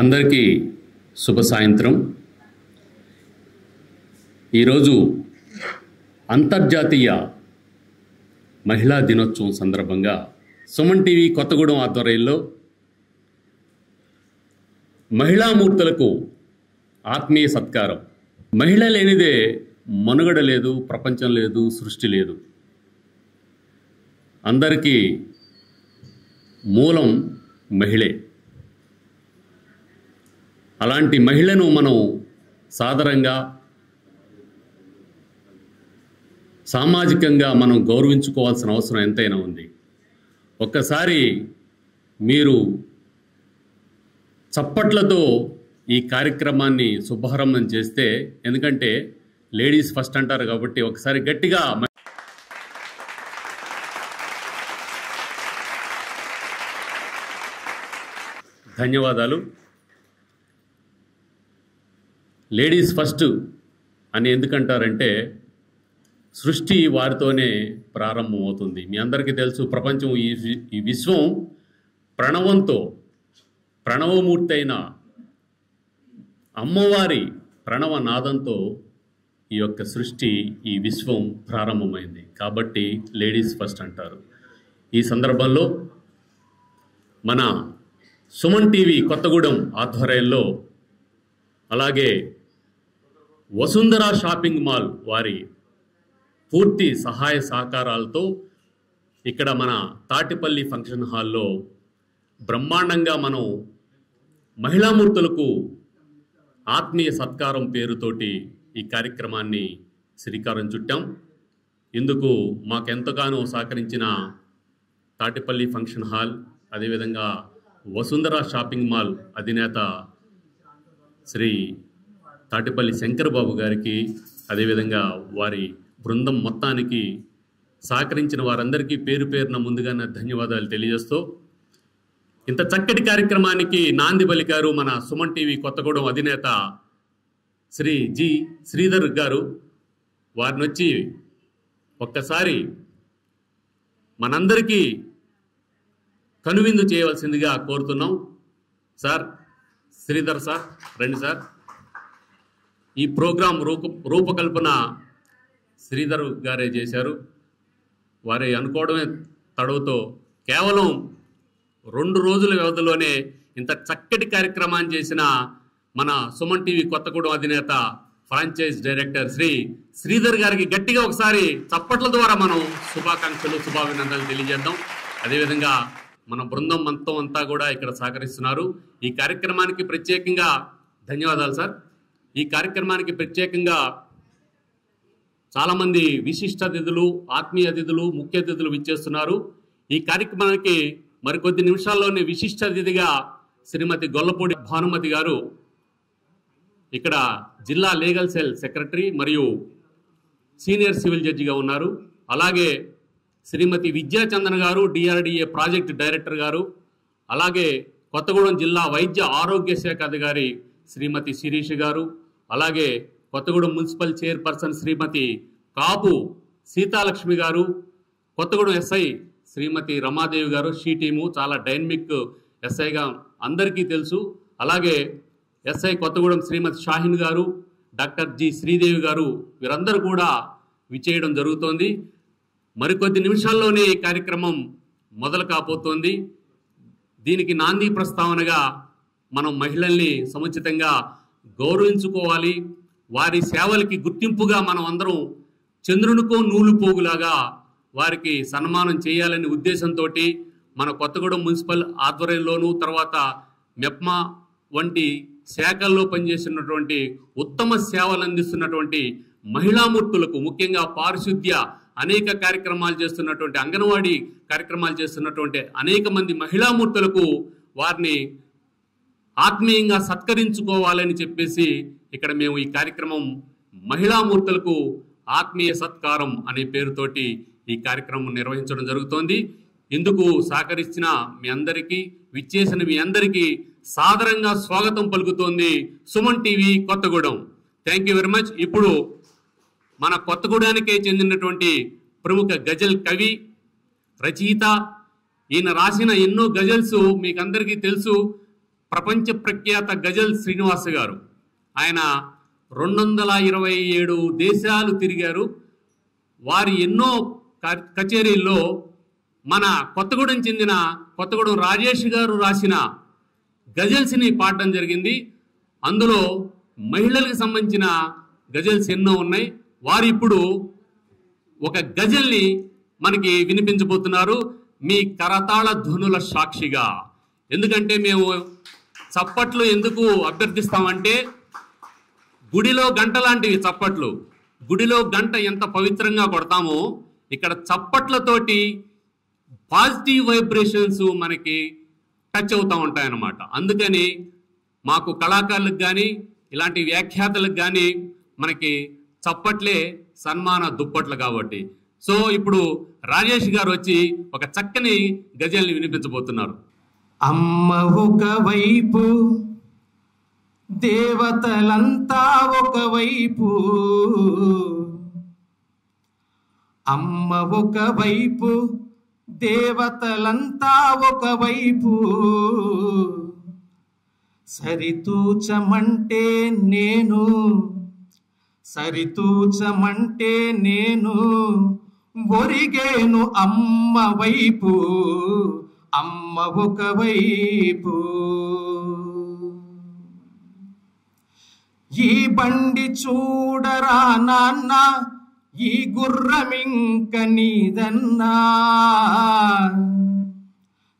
అందరికీ శుభ సాయంత్రం. ఈరోజు అంతర్జాతీయ మహిళా దినోత్సవం సందర్భంగా సుమన్ టీవీ కొత్తగూడెం ఆధ్వర్యంలో మహిళామూర్తులకు ఆత్మీయ సత్కారం. మహిళ లేనిదే మనుగడ లేదు, ప్రపంచం లేదు, సృష్టి లేదు. అందరికీ మూలం మహిళే. అలాంటి మహిళను మనం సాదరంగా, సామాజికంగా మనం గౌరవించుకోవాల్సిన అవసరం ఎంతైనా ఉంది. ఒక్కసారి మీరు చప్పట్లతో ఈ కార్యక్రమాన్ని శుభారంభం చేస్తే, ఎందుకంటే లేడీస్ ఫస్ట్ అంటారు కాబట్టి ఒకసారి గట్టిగా ధన్యవాదాలు. లేడీస్ ఫస్ట్ అని ఎందుకంటారంటే సృష్టి వారితోనే ప్రారంభమవుతుంది. మీ అందరికీ తెలుసు, ప్రపంచం ఈ విశ్వం ప్రణవంతో, ప్రణవమూర్తి అయిన అమ్మవారి ప్రణవనాదంతో ఈ యొక్క సృష్టి, ఈ విశ్వం ప్రారంభమైంది. కాబట్టి లేడీస్ ఫస్ట్ అంటారు. ఈ సందర్భంలో మన సుమన్ టీవీ కొత్తగూడెం ఆధ్వర్యంలో, అలాగే వసుంధర షాపింగ్ మాల్ వారి పూర్తి సహాయ సహకారాలతో ఇక్కడ మన తాటిపల్లి ఫంక్షన్ హాల్లో బ్రహ్మాండంగా మనం మహిళామూర్తులకు ఆత్మీయ సత్కారం పేరుతోటి ఈ కార్యక్రమాన్ని శ్రీకారం చుట్టాం. ఇందుకు మాకెంతగానో సహకరించిన తాటిపల్లి ఫంక్షన్ హాల్, అదేవిధంగా వసుంధర షాపింగ్ మాల్ అధినేత శ్రీ తాటిపల్లి శంకరబాబు గారికి, అదేవిధంగా వారి బృందం మొత్తానికి సహకరించిన వారందరికీ పేరు పేరున ముందుగానే ధన్యవాదాలు తెలియజేస్తూ, ఇంత చక్కటి కార్యక్రమానికి నాంది పలికారు మన సుమన్ టీవీ కొత్తగూడెం అధినేత శ్రీ జి శ్రీధర్ గారు. వారిని వచ్చి ఒక్కసారి మనందరికీ కనువిందు చేయవలసిందిగా కోరుతున్నాం. సార్, శ్రీధర్ సార్, రండి సార్. ఈ ప్రోగ్రాం రూపకల్పన శ్రీధర్ గారే చేశారు. వారి అనుకోవడమే తడవుతో కేవలం 2 రోజుల వ్యవధిలోనే ఇంత చక్కటి కార్యక్రమాన్ని చేసిన మన సుమన్ టీవీ కొత్తగూడెం అధినేత, ఫ్రాంచైజ్ డైరెక్టర్ శ్రీ శ్రీధర్ గారికి గట్టిగా ఒకసారి చప్పట్ల ద్వారా మనం శుభాకాంక్షలు, శుభాభినందనలు తెలియజేద్దాం. అదేవిధంగా మన బృందం మొత్తం అంతా కూడా ఇక్కడ సహకరిస్తున్నారు. ఈ కార్యక్రమానికి ప్రత్యేకంగా ధన్యవాదాలు సార్. ఈ కార్యక్రమానికి ప్రత్యేకంగా చాలామంది విశిష్ట అతిథులు, ఆత్మీయ అతిథులు, ముఖ్య అతిథులు విచ్చేస్తున్నారు. ఈ కార్యక్రమానికి మరికొద్ది నిమిషాల్లోనే విశిష్ట అతిథిగా శ్రీమతి గొల్లపూడి భానుమతి గారు, ఇక్కడ జిల్లా లీగల్ సెల్ సెక్రటరీ మరియు సీనియర్ సివిల్ జడ్జిగా ఉన్నారు. అలాగే శ్రీమతి విద్యాచందన్ గారు, డిఆర్డిఏ ప్రాజెక్ట్ డైరెక్టర్ గారు, అలాగే కొత్తగూడెం జిల్లా వైద్య ఆరోగ్య శాఖ అధికారి శ్రీమతి శిరీష్ గారు, అలాగే కొత్తగూడెం మున్సిపల్ చైర్పర్సన్ శ్రీమతి కాపు సీతాలక్ష్మి గారు, కొత్తగూడెం ఎస్ఐ శ్రీమతి రమాదేవి గారు. షీ టీము చాలా డైనమిక్ ఎస్ఐగా అందరికీ తెలుసు. అలాగే ఎస్ఐ కొత్తగూడెం శ్రీమతి షాహిన్ గారు, డాక్టర్ జి శ్రీదేవి గారు, వీరందరూ కూడా విచ్చేయడం జరుగుతోంది. మరికొద్ది నిమిషాల్లోనే ఈ కార్యక్రమం మొదలు కాబోతోంది. దీనికి నాంది ప్రస్తావనగా మనం మహిళల్ని సముచితంగా గౌరవించుకోవాలి. వారి సేవలకి గుర్తింపుగా మనం అందరం చంద్రునికో నూలు పోగులాగా వారికి సన్మానం చేయాలనే ఉద్దేశంతో మన కొత్తగూడెం మున్సిపల్ ఆధ్వర్యంలోనూ, తర్వాత మెప్మా వంటి శాఖల్లో పనిచేస్తున్నటువంటి ఉత్తమ సేవలు అందిస్తున్నటువంటి మహిళామూర్తులకు, ముఖ్యంగా పారిశుద్ధ్య అనేక కార్యక్రమాలు చేస్తున్నటువంటి, అంగన్వాడీ కార్యక్రమాలు చేస్తున్నటువంటి అనేక మంది మహిళామూర్తులకు వారిని ఆత్మీయంగా సత్కరించుకోవాలని చెప్పేసి ఇక్కడ మేము ఈ కార్యక్రమం మహిళామూర్తులకు ఆత్మీయ సత్కారం అనే పేరుతోటి ఈ కార్యక్రమం నిర్వహించడం జరుగుతోంది. ఇందుకు సహకరించిన మీ అందరికీ, విచ్చేసిన మీ అందరికీ సాదరంగా స్వాగతం పలుకుతోంది Suman TV Kothagudem. Thank you very much. ఇప్పుడు మన కొత్తగూడెంకే చెందినటువంటి ప్రముఖ గజల్ కవి, రచయిత, ఈయన రాసిన ఎన్నో గజల్స్ మీకు అందరికీ తెలుసు. ప్రపంచ ప్రఖ్యాత గజల్ శ్రీనివాస్ గారు. ఆయన 227 దేశాలు తిరిగారు. వారి ఎన్నో కచేరీల్లో మన కొత్తగూడెం చెందిన కొత్తగూడెం రాజేష్ గారు రాసిన గజల్స్ని పాడడం జరిగింది. అందులో మహిళలకు సంబంధించిన గజల్స్ ఎన్నో ఉన్నాయి. వారు ఇప్పుడు ఒక గజల్ని మనకి వినిపించబోతున్నారు మీ కరతాళ ధ్వనుల సాక్షిగా. ఎందుకంటే మేము చప్పట్లు ఎందుకు అభ్యర్థిస్తామంటే, గుడిలో గంట లాంటివి చప్పట్లు. గుడిలో గంట ఎంత పవిత్రంగా కొడతామో ఇక్కడ చప్పట్లతోటి పాజిటివ్ వైబ్రేషన్స్ మనకి టచ్ అవుతూ ఉంటాయన్నమాట. అందుకని మాకు కళాకారులకు కానీ ఇలాంటి వ్యాఖ్యాతలకు కానీ మనకి చప్పట్లే సన్మాన దుప్పట్లు కాబట్టి. సో ఇప్పుడు రాజేష్ గారు వచ్చి ఒక చక్కని గజల్ని వినిపించబోతున్నారు. అమ్మ ఒకవైపు, దేవతలంతా ఒకవైపు. అమ్మ ఒకవైపు, దేవతలంతా ఒకవైపు. సరితూచమంటే నేను, సరితూచమంటే నేను ఒరిగేను అమ్మ వైపు, అమ్మ ఒకవైపు. ఈ బండి చూడరా నాన్న, ఈ గుర్రమింక నీదన్నా.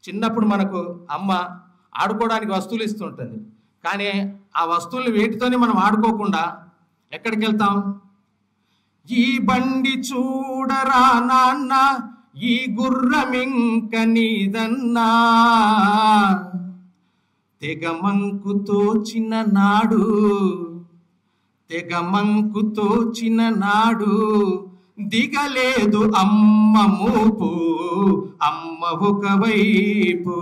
చిన్నప్పుడు మనకు అమ్మ ఆడుకోవడానికి వస్తువులు ఇస్తుంటుంది. కానీ ఆ వస్తువులు వేటితోనే మనం ఆడుకోకుండా ఎక్కడికి వెళ్తాం? ఈ బండి చూడరా నాన్న, ఈ గుర్రమింక నీదన్నా. తెగమంకుతో చిన్ననాడు, తెగమంకుతో చిన్ననాడు దిగలేదు అమ్మ మూపు, అమ్మ ఒకవైపు.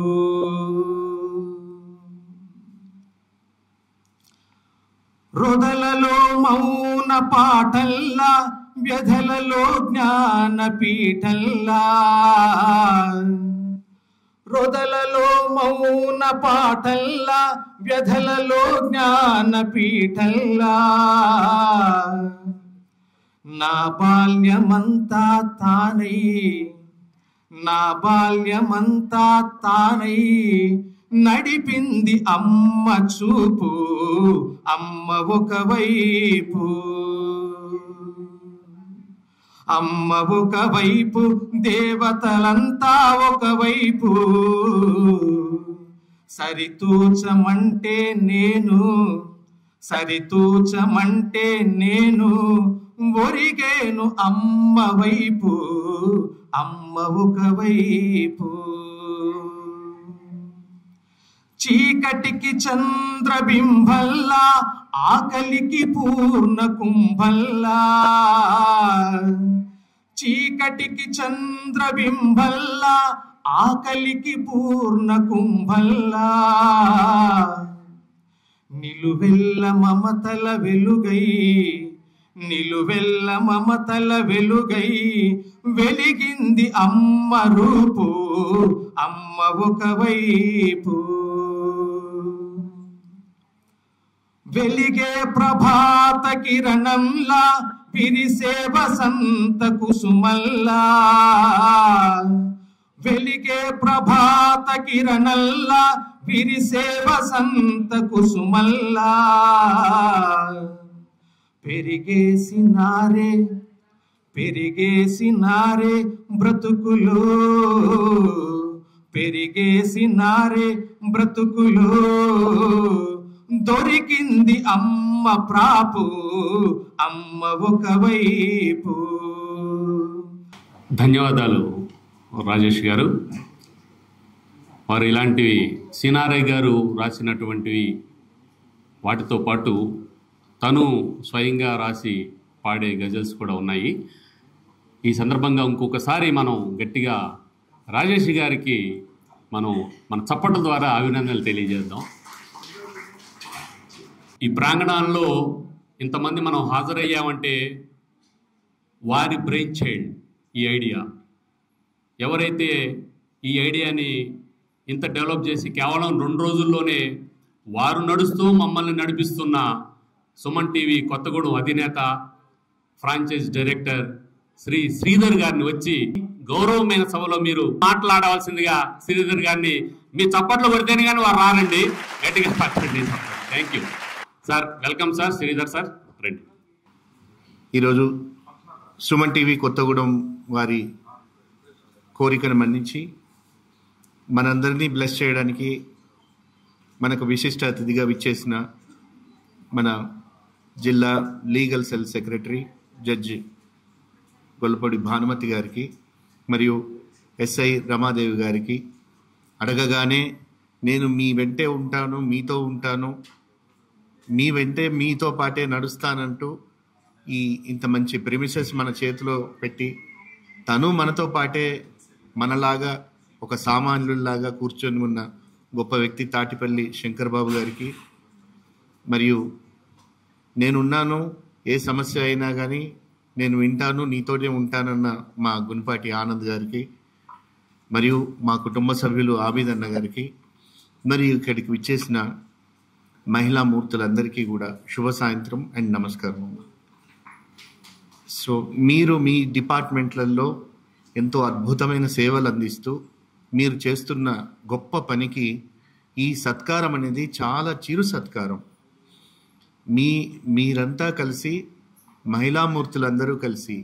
రొదలలో మౌన పాటల్లా, వ్యధలలో జ్ఞాన పీఠల్లా. రొదలలో మౌన పాటల్లా, వ్యధలలో జ్ఞాన పీఠల్లా. నా బాల్యమంతా తానై, నా బాల్యమంతా తానై నడిపింది అమ్మ చూపు, అమ్మ ఒకవైపు. అమ్మ ఒకవైపు, దేవతలంతా ఒకవైపు. సరితూచమంటే నేను, సరితూచమంటే నేను ఒరిగేను అమ్మ వైపు, అమ్మ ఒకవైపు. చీకటికి చంద్రబింబల్లా, ఆకలికి పూర్ణ కుంభల్లా. చీకటికి చంద్రబింబల్లా, ఆకలికి పూర్ణ కుంభల్లా. నిలువెల్ల మమతల వెలుగై, నిలువెల్ల మమతల వెలుగై వెలిగింది అమ్మ రూపు, అమ్మ ఒకవైపు. వెలిగే ప్రభాత కిరణంలా, విరిసే వసంత కుసుమల్లా. వెలిగే ప్రభాత కిరణంలా, విరిసే వసంత కుసుమల్లా. పెరిగేసినారే, పెరిగేసినారే బ్రతుకులో, పెరిగేసినారే బ్రతుకులో. దొరికింది అమ్మ ప్రాపు, అమ్మ ఒకవైపు. ధన్యవాదాలు రాజేష్ గారు. వారు ఇలాంటివి సినారయ్య గారు రాసినటువంటివి వాటితో పాటు తను స్వయంగా రాసి పాడే గజల్స్ కూడా ఉన్నాయి. ఈ సందర్భంగా ఇంకొకసారి మనం గట్టిగా రాజేష్ గారికి మన చప్పట్ల ద్వారా అభినందనలు తెలియజేద్దాం. ఈ ప్రాంగణాల్లో ఇంతమంది మనం హాజరయ్యామంటే వారి బ్రెయిన్ చైల్డ్ ఈ ఐడియా. ఎవరైతే ఈ ఐడియాని ఇంత డెవలప్ చేసి కేవలం 2 రోజుల్లోనే వారు నడుస్తూ మమ్మల్ని నడిపిస్తున్న సుమన్ టీవీ కొత్తగూడెం అధినేత ఫ్రాంచైజ్ డైరెక్టర్ శ్రీ శ్రీధర్ గారిని వచ్చి గౌరవమైన సభలో మీరు మాట్లాడవలసిందిగా శ్రీధర్ గారిని మీ చప్పట్లు కొడితేనే కానీ వారు రారండి, గట్టిగా పట్టండి. Thank you sir. Welcome sir. Sridhar sir రండి. ఈరోజు సుమన్ టీవీ కొత్తగూడెం వారి కోరికను మన్నించి మనందరినీ బ్లెస్ చేయడానికి మనకు విశిష్ట అతిథిగా విచ్చేసిన మన జిల్లా legal cell secretary judge Gollapudi Bhanumathi గారికి మరియు ఎస్ఐ రమాదేవి గారికి అడగగానే నేను మీ వెంటే ఉంటాను, మీతో ఉంటాను, మీ వెంటే మీతో పాటే నడుస్తానంటూ ఇంత మంచి ప్రిమిసెస్ మన చేతిలో పెట్టి తను మనతో పాటే మనలాగా ఒక సామాన్యుల్లాగా కూర్చొని ఉన్న గొప్ప వ్యక్తి తాటిపల్లి శంకర్ బాబు గారికి, మరియు నేనున్నాను, ఏ సమస్య అయినా కానీ నేను వింటాను, నీతోనే ఉంటానన్న మా గునిపాటి ఆనంద్ గారికి, మరియు మా కుటుంబ సభ్యులు ఆబిద్ అన్న గారికి, మరియు ఇక్కడికి విచ్చేసిన మహిళా మూర్తులందరికీ కూడా శుభ సాయంత్రం అండ్ నమస్కారం. సో మీరు మీ డిపార్ట్మెంట్లలో ఎంతో అద్భుతమైన సేవలు అందిస్తూ మీరు చేస్తున్న గొప్ప పనికి ఈ సత్కారం అనేది చాలా చిరు సత్కారం. మీరంతా కలిసి, మహిళామూర్తులందరూ కలిసి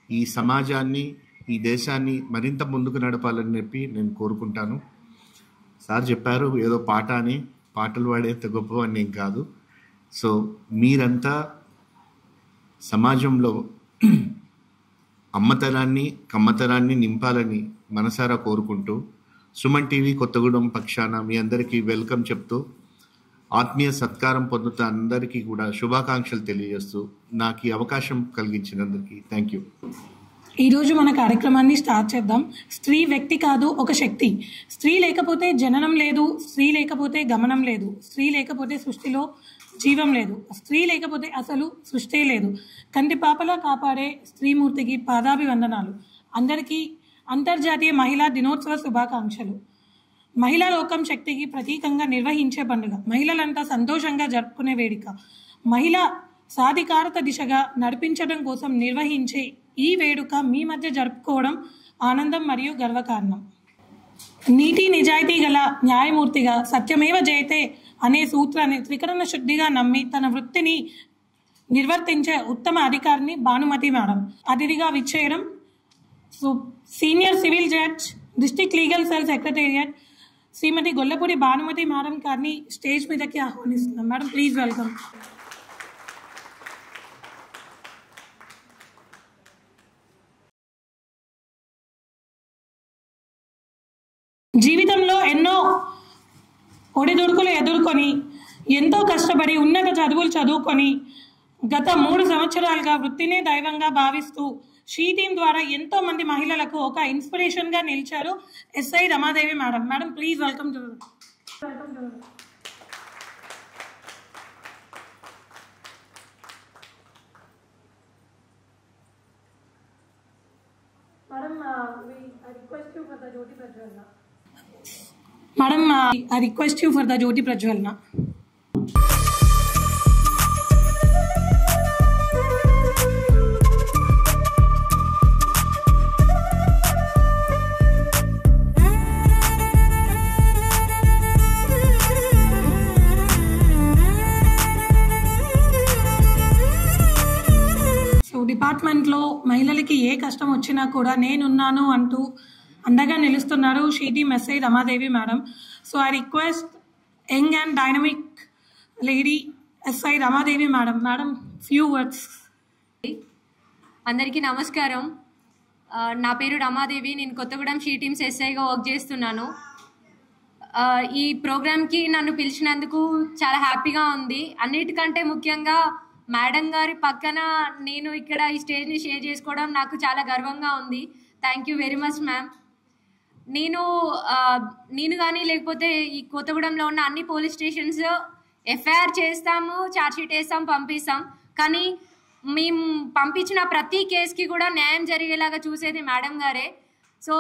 ఈ సమాజాన్ని, ఈ దేశాన్ని మరింత ముందుకు నడపాలని చెప్పి నేను కోరుకుంటాను. సార్ చెప్పారు ఏదో పాట అని, పాటలు పాడేంత గొప్పవన్నీ ఏం కాదు. సో మీరంతా సమాజంలో అమ్మతనాన్ని, కమ్మతనాన్ని నింపాలని మనసారా కోరుకుంటూ సుమన్ టీవీ కొత్తగూడెం పక్షాన మీ అందరికీ వెల్కమ్ చెప్తూ, ఆత్మీయ సత్కారం పొందుతా అందరికీ కూడా శుభాకాంక్షలు తెలియజేస్తూ నాకు ఈ అవకాశం కలిగించినందుకు థ్యాంక్ యూ. ఈరోజు మన కార్యక్రమాన్ని స్టార్ట్ చేద్దాం. స్త్రీ వ్యక్తి కాదు, ఒక శక్తి. స్త్రీ లేకపోతే జననం లేదు, స్త్రీ లేకపోతే గమనం లేదు, స్త్రీ లేకపోతే సృష్టిలో జీవం లేదు, స్త్రీ లేకపోతే అసలు సృష్టే లేదు. కంటి పాపలా కాపాడే స్త్రీమూర్తికి పాదాభివందనాలు. అందరికీ అంతర్జాతీయ మహిళా దినోత్సవ శుభాకాంక్షలు. మహిళా లోకం శక్తికి ప్రతీకంగా నిర్వహించే పండుగ, మహిళలంతా సంతోషంగా జరుపుకునే వేడుక, మహిళా సాధికారత దిశగా నడిపించడం కోసం నిర్వహించే ఈ వేడుక మీ మధ్య జరుపుకోవడం ఆనందం మరియు గర్వకారణం. నీతి నిజాయితీ గల న్యాయమూర్తిగా సత్యమేవ జయతే అనే సూత్రాన్ని త్రికరణ శుద్ధిగా నమ్మి తన వృత్తిని నిర్వర్తించే ఉత్తమ అధికారిని భానుమతి మేడం. అతిథిగా విచ్చేయడం senior civil judge, district legal cell secretariat Shrimati Gollapudi Bhanumathi madam గారిని స్టేజ్ మీదకి ఆహ్వానిస్తున్నాం. Madam please welcome. జీవితంలో ఎన్నో ఒడిదుడుకులు ఎదుర్కొని ఎంతో కష్టపడి ఉన్నత చదువులు చదువుకొని గత 3 సంవత్సరాలుగా వృత్తినే దైవంగా భావిస్తూ షీ టీమ్ ద్వారా ఎంతో మంది మహిళలకు ఒక ఇన్స్పిరేషన్గా నిలిచారు SI Ramadevi madam. Madam please welcome to Madam, I request you for the Jyoti Prajwalna. So, డిపార్ట్మెంట్లో మహిళలకి ఏ కష్టం వచ్చినా కూడా నేనున్నాను అంటూ అండగా నిలుస్తున్నారు she team SI Ramadevi madam. So I request young and dynamic lady SI Ramadevi madam. Madam few words. అందరికీ నమస్కారం. నా పేరు రమాదేవి. నేను కొత్తగూడెం షీ టీమ్స్ ఎస్ఐగా వర్క్ చేస్తున్నాను. ఈ ప్రోగ్రామ్కి నన్ను పిలిచినందుకు చాలా హ్యాపీగా ఉంది. అన్నిటికంటే ముఖ్యంగా మేడం గారి పక్కన నేను ఇక్కడ ఈ స్టేజ్ని షేర్ చేసుకోవడం నాకు చాలా గర్వంగా ఉంది. Thank you very much ma'am. నేను కానీ లేకపోతే ఈ కొత్తగూడెంలో ఉన్న అన్ని పోలీస్ స్టేషన్స్ ఎఫ్ఐఆర్ చేస్తాము, ఛార్జ్షీట్ వేస్తాం, పంపిస్తాం. కానీ మేము పంపించిన ప్రతి కేసుకి కూడా న్యాయం జరిగేలాగా చూసేది మేడం గారే. సో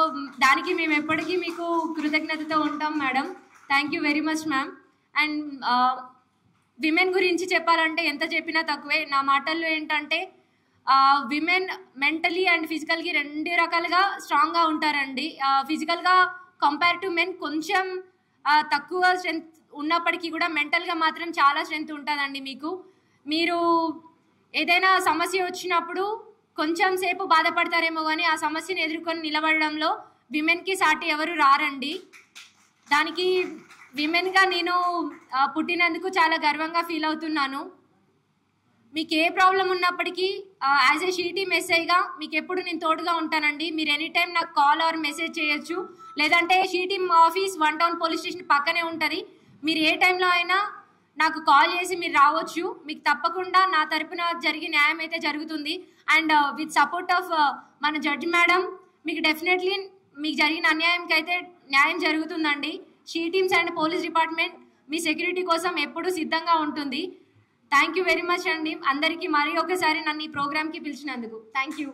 దానికి మేము ఎప్పటికీ మీకు కృతజ్ఞతతో ఉంటాం madam. Thank you very much ma'am. And women గురించి చెప్పాలంటే ఎంత చెప్పినా తక్కువే. నా మాటల్లో ఏంటంటే విమెన్ మెంటలీ అండ్ ఫిజికల్గా 2 రకాలుగా స్ట్రాంగ్గా ఉంటారండి. ఫిజికల్గా కంపేర్ టు మెన్ కొంచెం తక్కువ స్ట్రెంత్ ఉన్నప్పటికీ కూడా మెంటల్గా మాత్రం చాలా స్ట్రెంత్ ఉంటుందండి. మీరు ఏదైనా సమస్య వచ్చినప్పుడు కొంచెం సేపు బాధపడతారేమో కానీ ఆ సమస్యను ఎదుర్కొని నిలబడడంలో విమెన్కి సాటి ఎవరు రారండి. దానికి విమెన్గా నేను పుట్టినందుకు చాలా గర్వంగా ఫీల్ అవుతున్నాను. మీకు ఏ ప్రాబ్లం ఉన్నప్పటికీ యాజ్ ఏ షీ టీమ్ ఎస్ఐగా మీకు ఎప్పుడు నేను తోడుగా ఉంటానండి. మీరు ఎనీ టైం నాకు కాల్ ఆర్ మెసేజ్ చేయొచ్చు. లేదంటే she team office 1 town police station పక్కనే ఉంటుంది. మీరు ఏ టైంలో అయినా నాకు కాల్ చేసి మీరు రావచ్చు. మీకు తప్పకుండా నా తరపున జరిగే న్యాయం అయితే జరుగుతుంది. అండ్ విత్ సపోర్ట్ ఆఫ్ మన జడ్జి మేడం మీకు డెఫినెట్లీ మీకు జరిగిన అన్యాయంకి అయితే న్యాయం జరుగుతుందండి. She teams and police department me security కోసం ఎప్పుడూ సిద్ధంగా ఉంటుంది. థ్యాంక్ యూ వెరీ మచ్ అండి. అందరికీ మరీ ఒకసారి నన్ను ఈ ప్రోగ్రామ్కి పిలిచినందుకు థ్యాంక్ యూ.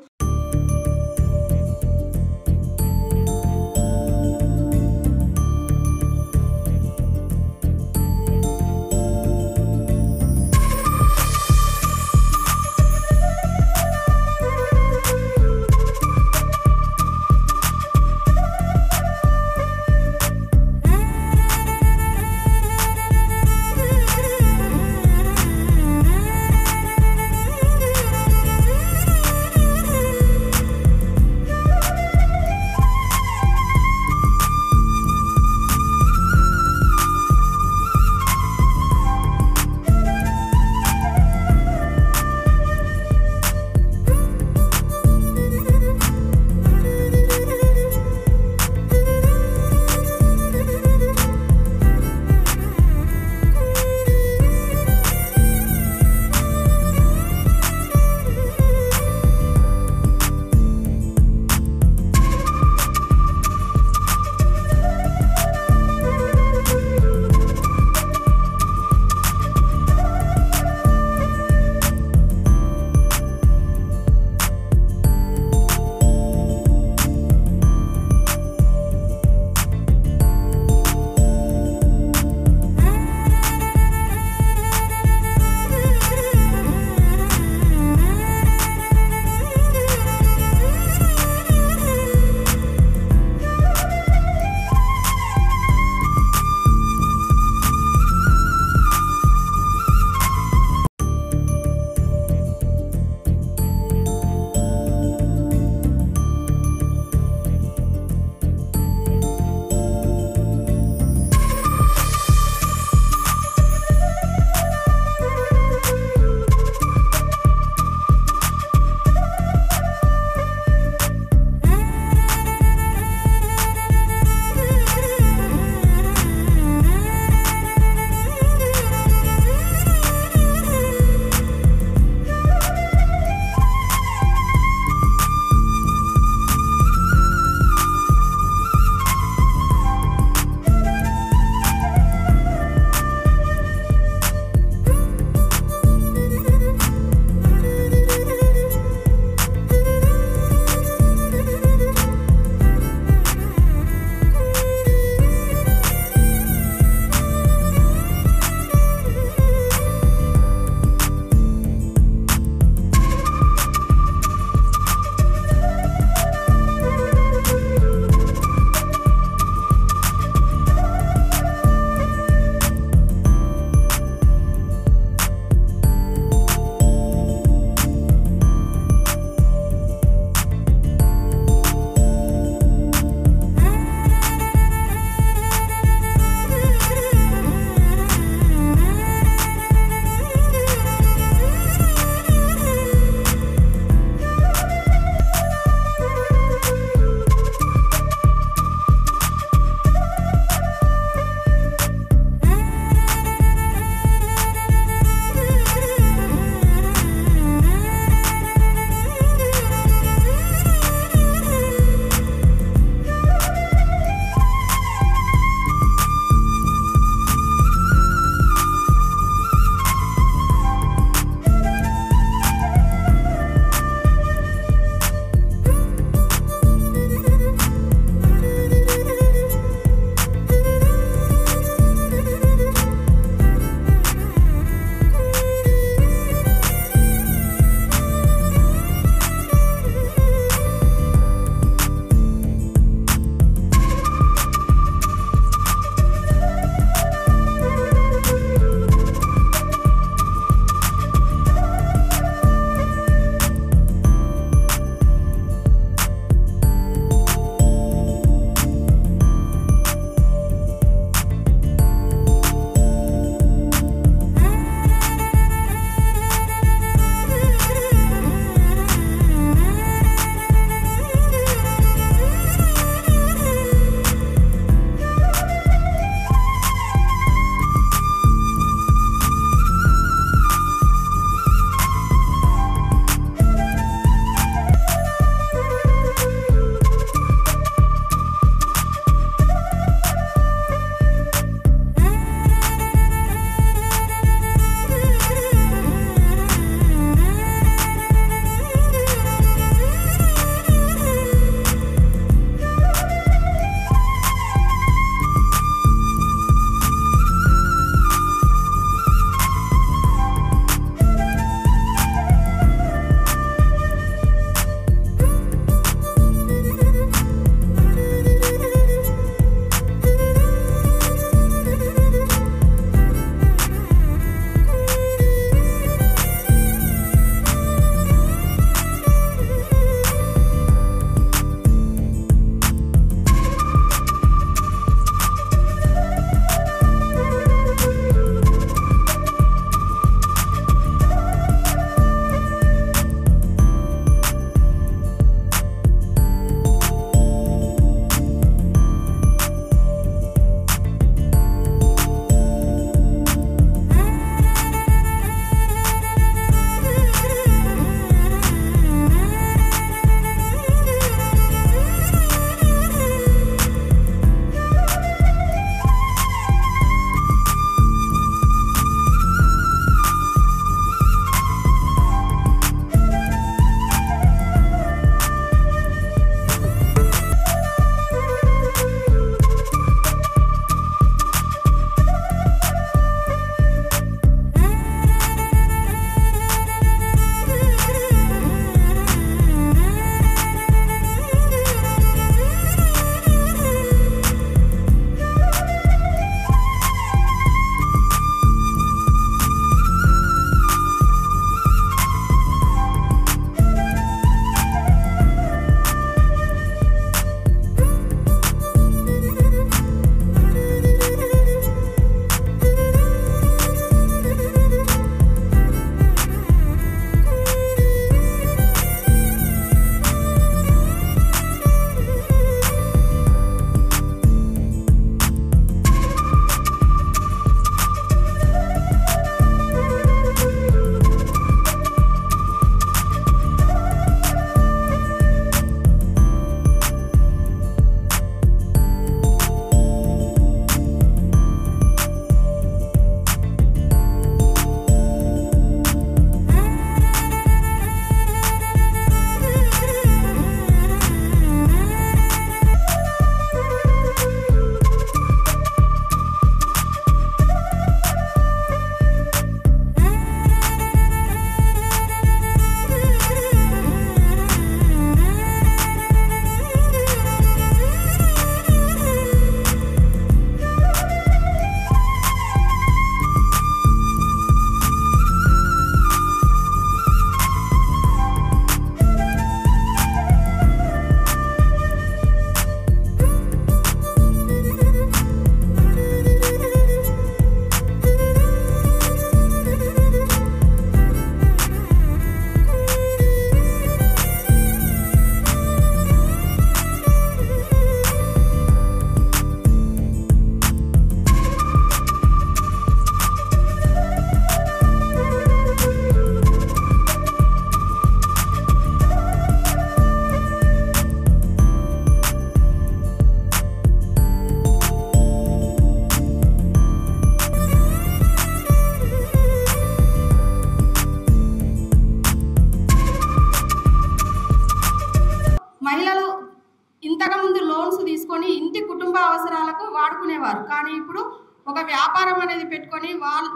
ఉండేవారు. కానీ ఇప్పుడు ఒక వ్యాపారం అనేది పెట్టుకొని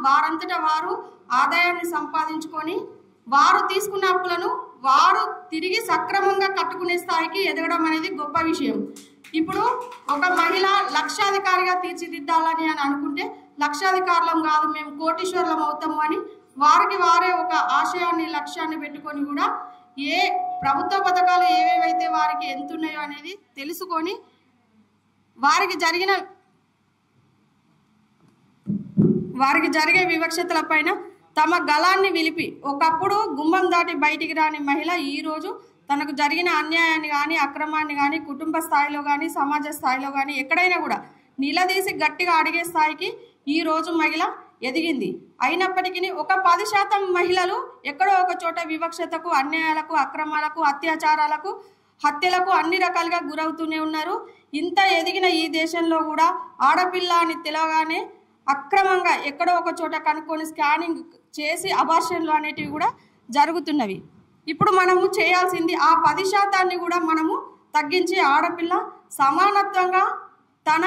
వారంతటా వారు ఆదాయాన్ని సంపాదించుకొని వారు తీసుకున్న అప్పులను వారు తిరిగి సక్రమంగా కట్టుకునే స్థాయికి ఎదగడం అనేది గొప్ప విషయం. ఇప్పుడు ఒక మహిళ లక్షాధికారిగా తీర్చిదిద్దాలని అని అనుకుంటే లక్షాధికారులం కాదు, మేము కోటీశ్వరులం అవుతాము అని వారికి వారే ఒక ఆశయాన్ని లక్ష్యాన్ని పెట్టుకొని కూడా ఏ ప్రభుత్వ పథకాలు ఏవేవైతే వారికి ఎంతున్నాయో అనేది తెలుసుకొని వారికి జరిగే వివక్షతల పైన తమ గళాన్ని విలిపి ఒకప్పుడు గుమ్మం దాటి బయటికి రాని మహిళ ఈరోజు తనకు జరిగిన అన్యాయాన్ని కానీ అక్రమాన్ని కానీ కుటుంబ స్థాయిలో కానీ సమాజ స్థాయిలో కానీ ఎక్కడైనా కూడా నిలదీసి గట్టిగా అడిగే స్థాయికి ఈరోజు మహిళ ఎదిగింది. అయినప్పటికీ ఒక 10% మహిళలు ఎక్కడో ఒక చోట వివక్షతకు, అన్యాయాలకు, అక్రమాలకు, అత్యాచారాలకు, హత్యలకు అన్ని రకాలుగా గురవుతూనే ఉన్నారు. ఇంత ఎదిగిన ఈ దేశంలో కూడా ఆడపిల్ల అని తెలవగానే అక్రమంగా ఎక్కడో ఒక చోట కనుక్కొని స్కానింగ్ చేసి అబార్షన్లు అనేటివి కూడా జరుగుతున్నవి. ఇప్పుడు మనము చేయాల్సింది ఆ 10% కూడా మనము తగ్గించి ఆడపిల్ల సమానత్వంగా తన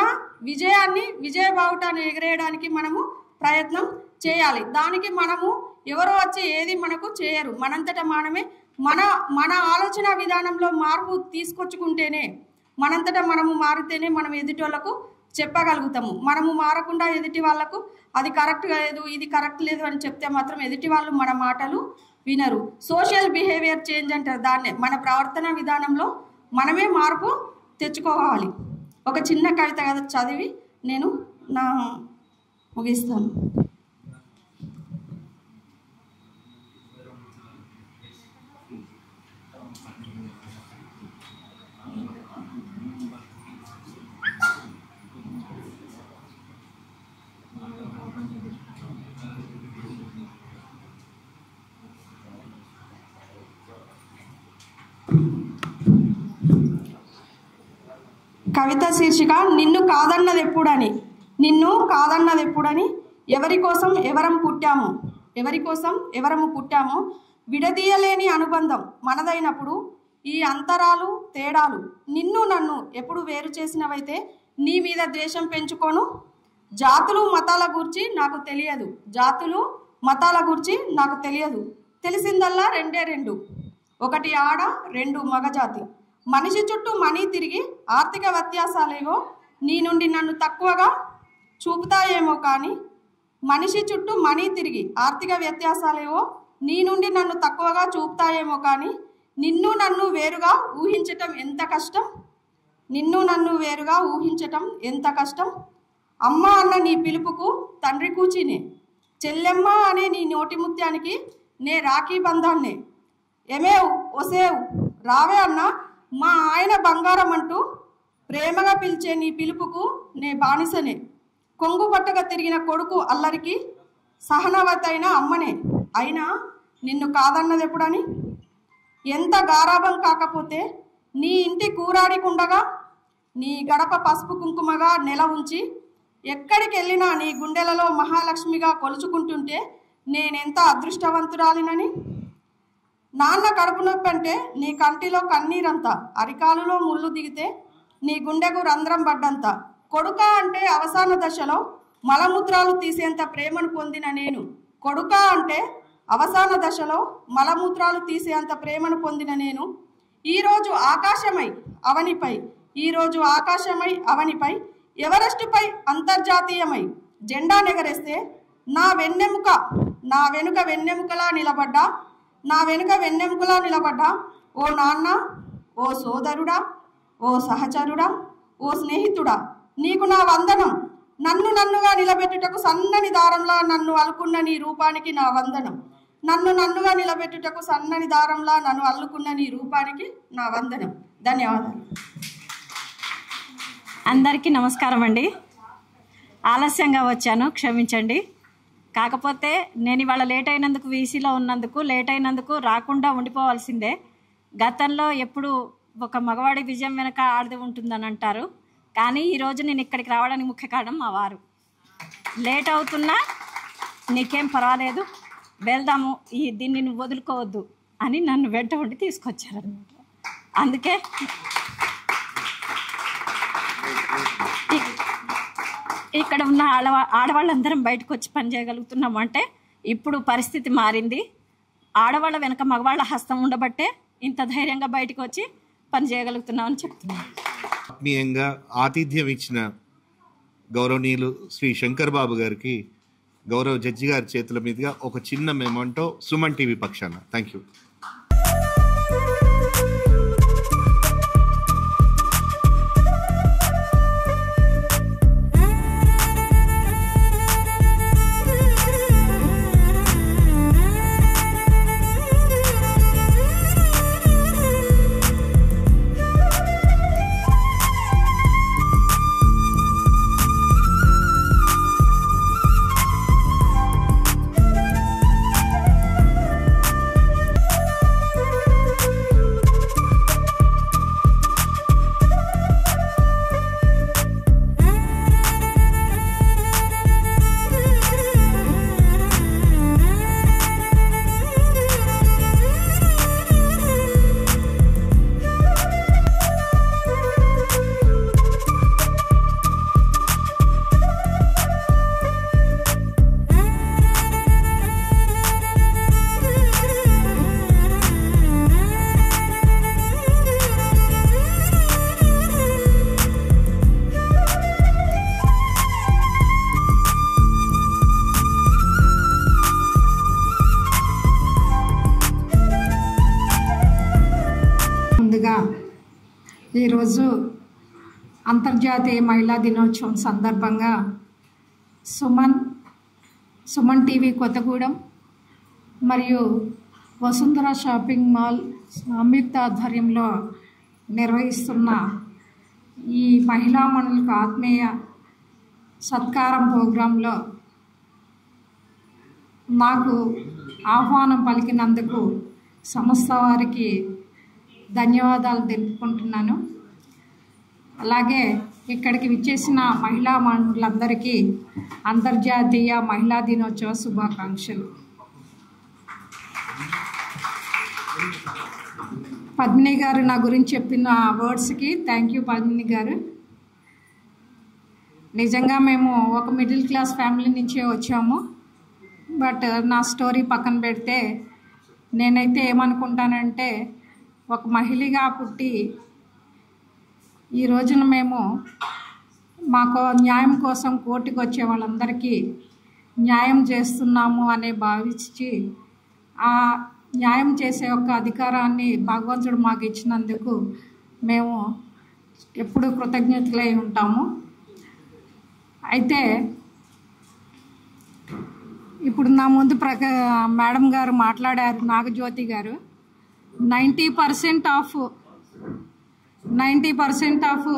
విజయ బావుటాన్ని ఎగరేయడానికి మనము ప్రయత్నం చేయాలి. దానికి మనము ఎవరో వచ్చి ఏది మనకు చేయరు. మనంతటా మనమే మన ఆలోచన విధానంలో మార్పు తీసుకొచ్చుకుంటేనే, మనంతటా మనము మారితేనే మనం ఎదుటోళ్లకు చెప్పగలుగుతాము. మనము మారకుండా ఎదుటి వాళ్ళకు అది కరెక్ట్ లేదు, ఇది కరెక్ట్ లేదు అని చెప్తే మాత్రం ఎదుటి వాళ్ళు మన మాటలు వినరు. సోషల్ బిహేవియర్ చేంజ్ అంటారు దాన్నే. మన ప్రవర్తన విధానంలో మనమే మార్పు తెచ్చుకోవాలి. ఒక చిన్న కవిత కథ చదివి నేను ముగిస్తాను. కవిత శీర్షిక నిన్ను కాదన్నదెప్పుడని ఎవరి కోసం ఎవరము పుట్టామో విడదీయలేని అనుబంధం మనదైనప్పుడు ఈ అంతరాలు తేడాలు నిన్ను నన్ను ఎప్పుడు వేరు చేసినవైతే నీ మీద ద్వేషం పెంచుకోను. జాతులు మతాల గూర్చి నాకు తెలియదు, తెలిసిందల్లా రెండు, ఒకటి ఆడ 2 మగజాతి. మనిషి చుట్టూ మనీ తిరిగి ఆర్థిక వ్యత్యాసాలేవో నీ నుండి నన్ను తక్కువగా చూపుతాయేమో కానీ నిన్ను నన్ను వేరుగా ఊహించటం ఎంత కష్టం. అమ్మ అన్న నీ పిలుపుకు తండ్రి కూచినే, చెల్లెమ్మ అనే నీ నోటి ముత్యానికి నే రాఖీ బంధాన్నే. ఎమేవ్ ఒసేవ్ రావే అన్న మా ఆయన బంగారం అంటూ ప్రేమగా పిలిచే నీ పిలుపుకు నే బానిసనే. కొంగు పట్టగా తిరిగిన కొడుకు అల్లరికి సహనవతైన అమ్మనే. అయినా నిన్ను కాదన్నది ఎప్పుడని. ఎంత గారాబం కాకపోతే నీ ఇంటి కూరాడికుండగా నీ గడప పసుపు కుంకుమగా నెల ఉంచి ఎక్కడికి వెళ్ళినా నీ గుండెలలో మహాలక్ష్మిగా కొలుచుకుంటుంటే నేనెంత అదృష్టవంతురాలినని. నాన్న కడుపు నొప్పి అంటే నీ కంటిలో కన్నీరంతా, అరికాలులో ముళ్ళు దిగితే నీ గుండెకు రంధ్రం పడ్డంత. కొడుక అంటే అవసాన దశలో మలమూత్రాలు తీసేంత ప్రేమను పొందిన నేను ఈరోజు ఆకాశమై అవనిపై ఎవరెస్టుపై అంతర్జాతీయమై జెండా నెగరేస్తే నా వెనుక వెన్నెముకలా నిలబడ్డా ఓ నాన్న, ఓ సోదరుడా, ఓ సహచరుడా, ఓ స్నేహితుడా, నీకు నా వందనం. నన్నుగా నిలబెట్టుటకు సన్నని దారంలా నన్ను అల్లుకున్న నీ రూపానికి నా వందనం. నన్నుగా నిలబెట్టుటకు సన్నని దారంలా నన్ను అల్లుకున్న నీ రూపానికి నా వందనం. ధన్యవాదాలు. అందరికీ నమస్కారం అండి. ఆలస్యంగా వచ్చాను, క్షమించండి. కాకపోతే నేను ఇవాళ లేట్ అయినందుకు రాకుండా ఉండిపోవాల్సిందే. గతంలో ఎప్పుడు ఒక మగవాడి విజయం వెనక ఆడది ఉంటుందని అంటారు, కానీ ఈరోజు నేను ఇక్కడికి రావడానికి ముఖ్య కారణం మా వారు. లేట్ అవుతున్నా నీకేం పర్వాలేదు, వెళ్దాము, దీన్ని నువ్వు వదులుకోవద్దు అని నన్ను వెంట ఉండి తీసుకొచ్చారనమాట. అందుకే ఇక్కడ ఉన్న ఆడవాళ్ళందరం బయటకు వచ్చి పని చేయగలుగుతున్నాము అంటే ఇప్పుడు పరిస్థితి మారింది. ఆడవాళ్ళ వెనక మగవాళ్ళ హస్తం ఉండబట్టే ఇంత ధైర్యంగా బయటకు వచ్చి పని చేయగలుగుతున్నామని చెప్తున్నాను. ఆత్మీయంగా ఆతిథ్యం ఇచ్చిన గౌరవనీయులు శ్రీ శంకర్ బాబు గారికి గౌరవ జడ్జి గారి చేతుల మీదుగా ఒక చిన్న మెమోంటో సుమన్ టీవీ పక్షాన. Thank you. ఈరోజు అంతర్జాతీయ మహిళా దినోత్సవం సందర్భంగా సుమన్ టీవీ కొత్తగూడెం మరియు వసుంధర షాపింగ్ మాల్ సంయుక్త ఆధ్వర్యంలో నిర్వహిస్తున్న ఈ మహిళా మనులకు ఆత్మీయ సత్కారం ప్రోగ్రాంలో నాకు ఆహ్వానం పలికినందుకు సంస్థ వారికి ధన్యవాదాలు తెలుపుకుంటున్నాను. అలాగే ఇక్కడికి విచ్చేసిన మహిళా మనులందరికీ అంతర్జాతీయ మహిళా దినోత్సవ శుభాకాంక్షలు. పద్మిని గారు నా గురించి చెప్పిన వర్డ్స్కి థ్యాంక్ యూ పద్మిని గారు. నిజంగా మేము ఒక మిడిల్ క్లాస్ ఫ్యామిలీ నుంచే వచ్చాము. బట్ నా స్టోరీ పక్కన పెడితే నేనైతే ఏమనుకుంటానంటే ఒక మహిళగా పుట్టి ఈ రోజున మేము మాకు న్యాయం కోసం కోర్టుకు వచ్చే వాళ్ళందరికీ న్యాయం చేస్తున్నాము అనే భావించి ఆ న్యాయం చేసే ఒక అధికారాన్ని భగవంతుడు మాకు ఇచ్చినందుకు మేము ఎప్పుడూ కృతజ్ఞతలై ఉంటాము. అయితే ఇప్పుడు నా ముందు మేడం గారు మాట్లాడారు, నాగజ్యోతి గారు. 90% ఆఫ్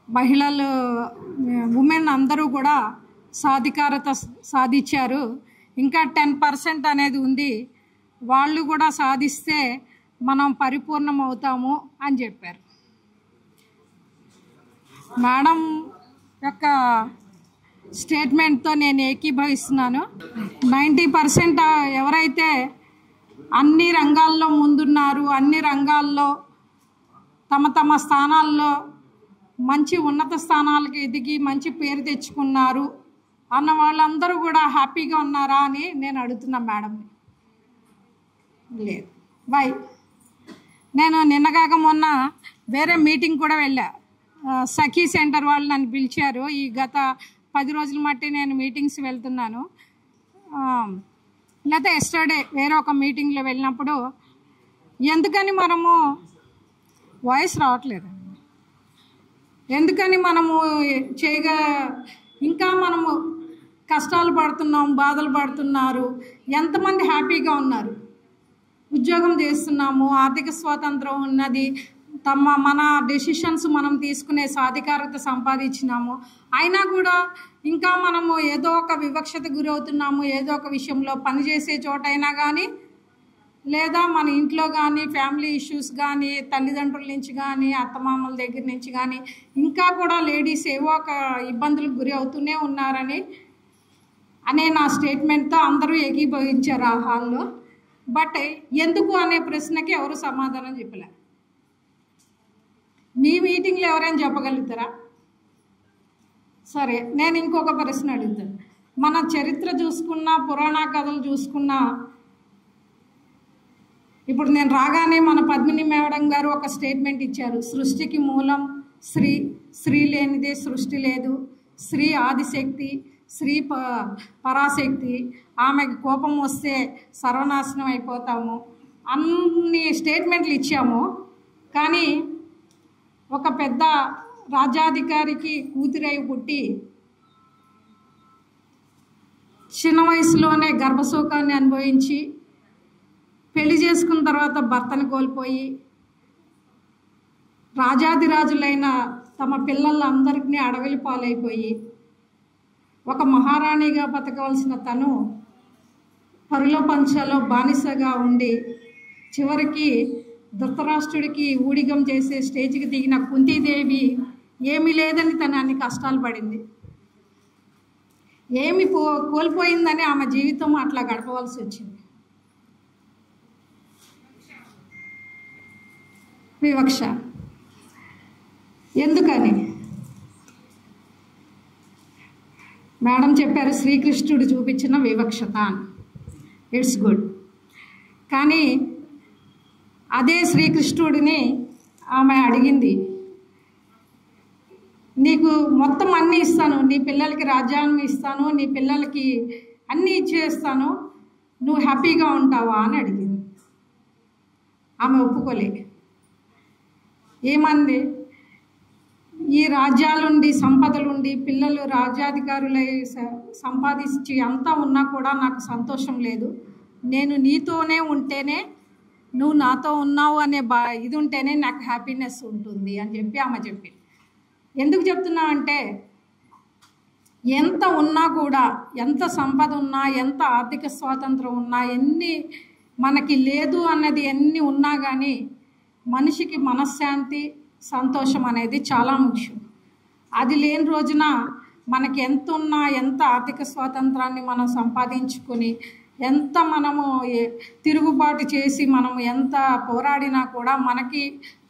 మహిళలు ఉమెన్ అందరూ కూడా సాధికారత సాధించారు. ఇంకా 10% అనేది ఉంది, వాళ్ళు కూడా సాధిస్తే మనం పరిపూర్ణం అవుతాము అని చెప్పారు. మేడం యొక్క స్టేట్మెంట్తో నేను ఏకీభవిస్తున్నాను. 90% ఎవరైతే అన్ని రంగాల్లో ముందున్నారు, అన్ని రంగాల్లో తమ తమ స్థానాల్లో మంచి ఉన్నత స్థానాలకు ఎదిగి మంచి పేరు తెచ్చుకున్నారు అన్న వాళ్ళందరూ కూడా హ్యాపీగా ఉన్నారా అని నేను అడుగుతున్నా మేడంని. లేదు. బై నేను నిన్నగాక మొన్న వేరే మీటింగ్ కూడా వెళ్ళా. సఖీ సెంటర్ వాళ్ళు నన్ను పిలిచారు. ఈ గత 10 రోజుల మట్టి నేను మీటింగ్స్ వెళ్తున్నాను. లేకపోతే ఎస్టర్డే వేరే ఒక మీటింగ్లో వెళ్ళినప్పుడు ఎందుకని మనము వాయిస్ రావట్లేదు, ఎందుకని మనము ఇంకా మనము కష్టాలు పడుతున్నాం, బాధలు పడుతున్నారు, ఎంతమంది హ్యాపీగా ఉన్నారు, ఉద్యోగం చేస్తున్నాము, ఆర్థిక స్వాతంత్రం ఉన్నది, మన డెసిషన్స్ మనం తీసుకునే సాధికారత సంపాదించినాము, అయినా కూడా ఇంకా మనము ఏదో ఒక వివక్షత గురవుతున్నాము. ఏదో ఒక విషయంలో పనిచేసే చోటైనా కానీ లేదా మన ఇంట్లో కానీ ఫ్యామిలీ ఇష్యూస్ కానీ తల్లిదండ్రుల నుంచి కానీ అత్తమామల దగ్గర నుంచి కానీ ఇంకా కూడా లేడీస్ ఏవో ఒక ఇబ్బందులకు గురి అవుతూనే ఉన్నారని నా స్టేట్మెంట్తో అందరూ ఏకీభవించారు ఆ హాల్లో. బట్ ఎందుకు అనే ప్రశ్నకి ఎవరు సమాధానం చెప్పలే. మీ మీటింగ్లో ఎవరైనా చెప్పగలుగుతారా? సరే, నేను ఇంకొక ప్రశ్న అడుగుతాను. మన చరిత్ర చూసుకున్నా, పురాణ కథలు చూసుకున్నా, ఇప్పుడు నేను రాగానే మన పద్మిని మేడం గారు ఒక స్టేట్మెంట్ ఇచ్చారు. సృష్టికి మూలం స్త్రీ, స్త్రీ లేనిదే సృష్టి లేదు, స్త్రీ ఆదిశక్తి, స్త్రీ పరాశక్తి, ఆమెకి కోపం వస్తే సర్వనాశనం అయిపోతాము, అన్ని స్టేట్మెంట్లు ఇచ్చాము. కానీ ఒక పెద్ద రాజ్యాధికారికి కూతురై పుట్టి చిన్న వయసులోనే గర్భశోకాన్ని అనుభవించి పెళ్లి చేసుకున్న తర్వాత భర్తను కోల్పోయి రాజాదిరాజులైన తమ పిల్లలందరికీ అడవిలి పాలైపోయి ఒక మహారాణిగా బతకవలసిన తను పరుల పంచలో బానిసగా ఉండి చివరికి ధృతరాష్ట్రుడికి ఊడిగం చేసే స్టేజ్కి దిగిన కుంతీదేవి ఏమీ లేదని తను అన్ని కష్టాలు పడింది. ఏమి కోల్పోయిందని ఆమె జీవితం అట్లా గడపవలసి వచ్చింది. వివక్ష ఎందుకని మేడం చెప్పారు, శ్రీకృష్ణుడు చూపించిన వివక్షత అని. It's good. కానీ అదే శ్రీకృష్ణుడిని ఆమె అడిగింది, నీకు మొత్తం అన్నీ ఇస్తాను, నీ పిల్లలకి రాజ్యాన్ని ఇస్తాను, నీ పిల్లలకి అన్నీ ఇచ్చేస్తాను, నువ్వు హ్యాపీగా ఉంటావా అని అడిగింది. ఆమె ఒప్పుకోలే. ఏమంది, ఈ రాజ్యాలుండి సంపదలుండి పిల్లలు రాజ్యాధికారులై సంపాదించి అంతా ఉన్నా కూడా నాకు సంతోషం లేదు, నేను నీతోనే ఉంటేనే, నువ్వు నాతో ఉన్నావు అనే ఇది ఉంటేనే నాకు హ్యాపీనెస్ ఉంటుంది అని చెప్పి ఆమె చెప్పింది. ఎందుకు చెప్తున్నా అంటే ఎంత ఉన్నా కూడా, ఎంత సంపద ఉన్నా, ఎంత ఆర్థిక స్వాతంత్రం ఉన్నా, ఎన్ని మనకి లేదు అన్నది ఎన్ని ఉన్నా కానీ మనిషికి మనశ్శాంతి, సంతోషం అనేది చాలా ముఖ్యం. అది లేని రోజున మనకి ఎంత ఉన్నా, ఎంత ఆర్థిక స్వాతంత్రాన్ని మనం సంపాదించుకొని, ఎంత మనము తిరుగుబాటు చేసి మనము ఎంత పోరాడినా కూడా మనకి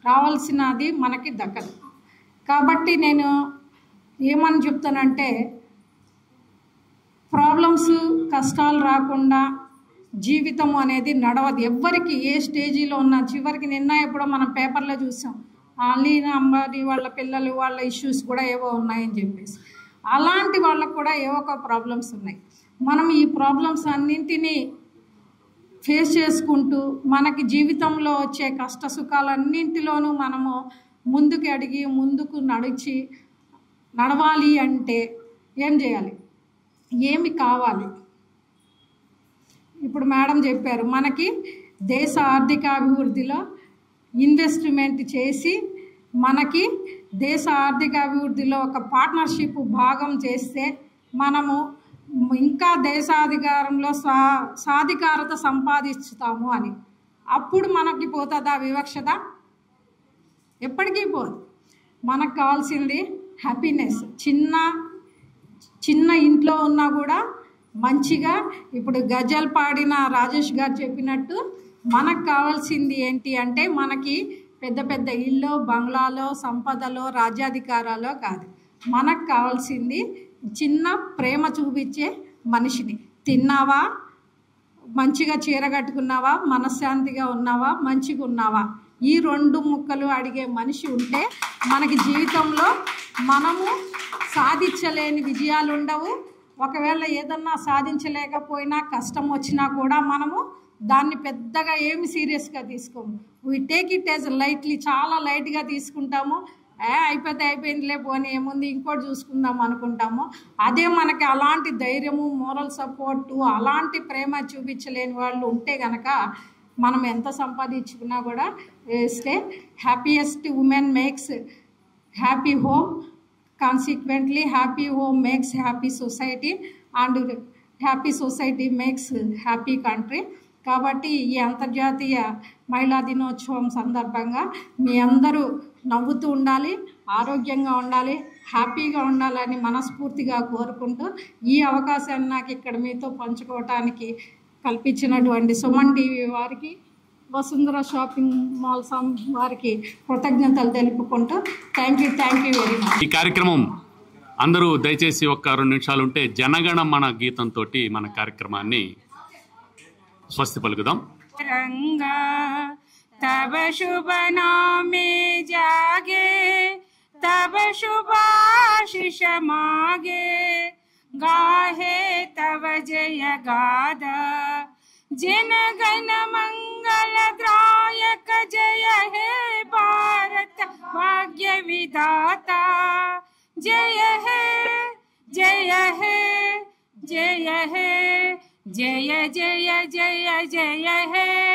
రావాల్సినది మనకి దక్కదు. కాబట్టి నేను ఏమని చెప్తానంటే, ప్రాబ్లమ్స్, కష్టాలు రాకుండా జీవితం అనేది నడవదు. ఎవ్వరికి ఏ స్టేజీలో ఉన్నా చివరికి నిన్న ఎప్పుడో మనం పేపర్లో చూసాం, అలీనా అంబానీ వాళ్ళ పిల్లలు వాళ్ళ ఇష్యూస్ కూడా ఏవో ఉన్నాయని చెప్పేసి. అలాంటి వాళ్ళకు కూడా ఏవో ఒక ప్రాబ్లమ్స్ ఉన్నాయి. మనం ఈ ప్రాబ్లమ్స్ అన్నింటినీ ఫేస్ చేసుకుంటూ మనకి జీవితంలో వచ్చే కష్ట సుఖాలన్నింటిలోనూ మనము ముందుకు అడిగి ముందుకు నడవాలి అంటే ఏం చేయాలి, ఏమి కావాలి? ఇప్పుడు మేడం చెప్పారు, మనకి దేశ ఆర్థిక అభివృద్ధిలో ఇన్వెస్ట్మెంట్ చేసి మనకి దేశ ఆర్థిక అభివృద్ధిలో ఒక పార్ట్నర్షిప్ భాగం చేస్తే మనము ఇంకా దేశాధికారంలో సాధికారత సంపాదిస్తాము అని. అప్పుడు మనకి పోతుందా వివక్షత? ఎప్పటికీ పోదు. మనకు కావాల్సింది హ్యాపీనెస్. చిన్న ఇంట్లో ఉన్నా కూడా మంచిగా, ఇప్పుడు గజల్ పాడిన రాజేష్ గారు చెప్పినట్టు మనకు కావాల్సింది ఏంటి అంటే, మనకి పెద్ద పెద్ద ఇల్లు, బంగ్లాలో, సంపదలో, రాజ్యాధికారాలో కాదు. మనకు కావాల్సింది చిన్న ప్రేమ చూపించే మనిషిని. తిన్నావా, మంచిగా చీర కట్టుకున్నావా, మనశ్శాంతిగా ఉన్నావా, మంచిగా ఉన్నావా, ఈ 2 ముక్కలు అడిగే మనిషి ఉంటే మనకి జీవితంలో మనము సాధించలేని విజయాలు ఉండవు. ఒకవేళ ఏదన్నా సాధించలేకపోయినా, కష్టం వచ్చినా కూడా మనము దాన్ని పెద్దగా ఏమి సీరియస్గా తీసుకోము. We take it as lightly, చాలా లైట్గా తీసుకుంటాము. అయిపోయిందిలే, పోనీ ఏముంది, ఇంకోటి చూసుకుందాం అనుకుంటాము. అదే మనకి అలాంటి ధైర్యము, మోరల్ సపోర్టు, అలాంటి ప్రేమ చూపించలేని వాళ్ళు ఉంటే కనుక మనం ఎంత సంపాదించుకున్నా కూడా వేస్టే. Happiest women makes happy home, consequently happy home makes happy society, and happy society makes happy country. కాబట్టి ఈ అంతర్జాతీయ మహిళా దినోత్సవం సందర్భంగా మీ అందరూ నవ్వుతూ ఉండాలి, ఆరోగ్యంగా ఉండాలి, హ్యాపీగా ఉండాలని మనస్ఫూర్తిగా కోరుకుంటూ, ఈ అవకాశాన్ని నాకు ఇక్కడ మీతో పంచుకోవటానికి కల్పించినటువంటి సుమన్ టీవీ వారికి, వసుంధర షాపింగ్ మాల్ వారికి కృతజ్ఞతలు తెలుపుకుంటూ థ్యాంక్ యూ వెరీ మచ్. ఈ కార్యక్రమం అందరూ దయచేసి ఒక్క 2 నిమిషాలు ఉంటే జనగణమన గీతంతో మన కార్యక్రమాన్ని స్వస్తి పలుకుదాం. రంగా तब शुभ नामे जागे, तब शुभाशिष मागे, गाहे तव जय गाद, जिन गण मंगल द्रायक जय हे भारत भाग्य विधाता, जय हे जय हे जय हे जय जय जय जय हे.